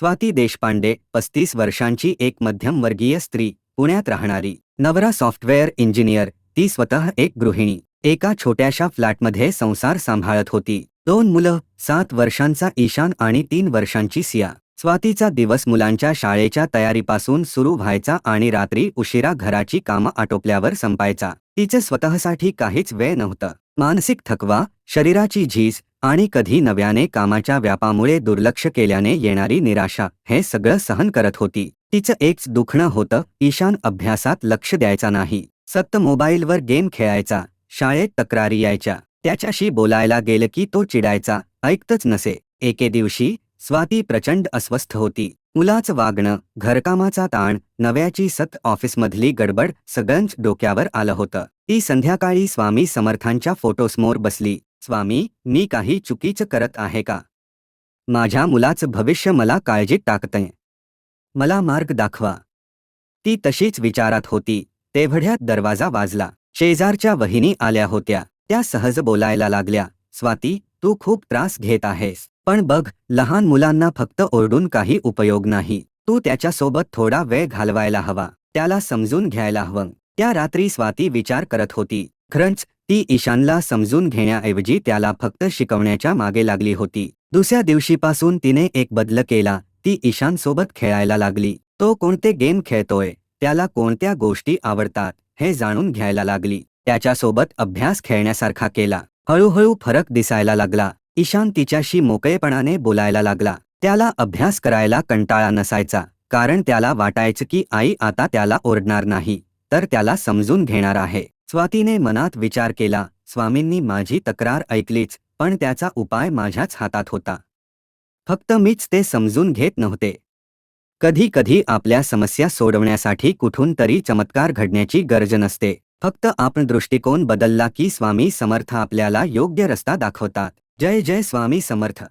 स्वाती देशपांडे 35 वर्षांची एक मध्यमवर्गीय स्त्री, पुण्यात राहणारी. नवरा सॉफ्टवेअर इंजिनियर, ती स्वतः एक गृहिणी. एका छोट्याशा फ्लॅटमध्ये संसार सांभाळत होती. 2 मुलं, 7 वर्षांचा ईशान आणि 3 वर्षांची सिया. स्वातीचा दिवस मुलांच्या शाळेच्या तयारीपासून सुरू व्हायचा आणि रात्री उशिरा घराची कामं आटोपल्यावर संपायचा. तिचं स्वतःसाठी काहीच वेळ नव्हतं. मानसिक थकवा, शरीराची झीज आणि कधी नव्याने कामाच्या व्यापामुळे दुर्लक्ष केल्याने येणारी निराशा, हे सगळं सहन करत होती. तिचं एकच दुखणं होतं, ईशान अभ्यासात लक्ष द्यायचा नाही. सतत मोबाईलवर गेम खेळायचा. शाळेत तक्रारी यायच्या. त्याच्याशी बोलायला गेलं की तो चिडायचा, ऐकतच नसे. एके दिवशी स्वाती प्रचंड अस्वस्थ होती. मुलाचं वागणं, घरकामाचा ताण, नव्याची ऑफिसमधली गडबड, सगळंच डोक्यावर आलं होतं. ती संध्याकाळी स्वामी समर्थांच्या फोटोसमोर बसली. स्वामी, मी काही चुकीचं करत आहे का? माझ्या मुलाचं भविष्य मला काळजीत टाकतंय. मला मार्ग दाखवा. ती तशीच विचारात होती. तेवढ्यात दरवाजा वाजला. शेजारच्या वहिनी आल्या होत्या. त्या सहज बोलायला लागल्या. स्वाती, तू खूप त्रास घेत आहेस. पण बघ, लहान मुलांना फक्त ओरडून काही उपयोग नाही. तू त्याच्यासोबत थोडा वेळ घालवायला हवा. त्याला समजून घ्यायला हवं. त्या रात्री स्वाती विचार करत होती. खरंच, ती ईशानला समजून घेण्याऐवजी त्याला फक्त शिकवण्याच्या मागे लागली होती. दुसऱ्या दिवशीपासून तिने एक बदल केला. ती ईशानसोबत खेळायला लागली. तो कोणते गेम खेळतोय, त्याला कोणत्या गोष्टी आवडतात, हे जाणून घ्यायला लागली. त्याच्यासोबत अभ्यास खेळण्यासारखा केला. हळूहळू फरक दिसायला लागला. ईशान तिच्याशी मोकळेपणाने बोलायला लागला. त्याला अभ्यास करायला कंटाळा नसायचा, कारण त्याला वाटायचं की आई आता त्याला ओरडणार नाही, तर त्याला समजून घेणार आहे. स्वातीने मनात विचार केला, स्वामींनी माझी तक्रार ऐकलीच, पण त्याचा उपाय माझ्याच हातात होता. फक्त मीच ते समजून घेत नव्हते. कधी कधी आपल्या समस्या सोडवण्यासाठी कुठून तरी चमत्कार घडण्याची गरज नसते. फक्त आपण दृष्टिकोन बदलला की स्वामी समर्थ आपल्याला योग्य रस्ता दाखवतात. जय जय स्वामी समर्थ.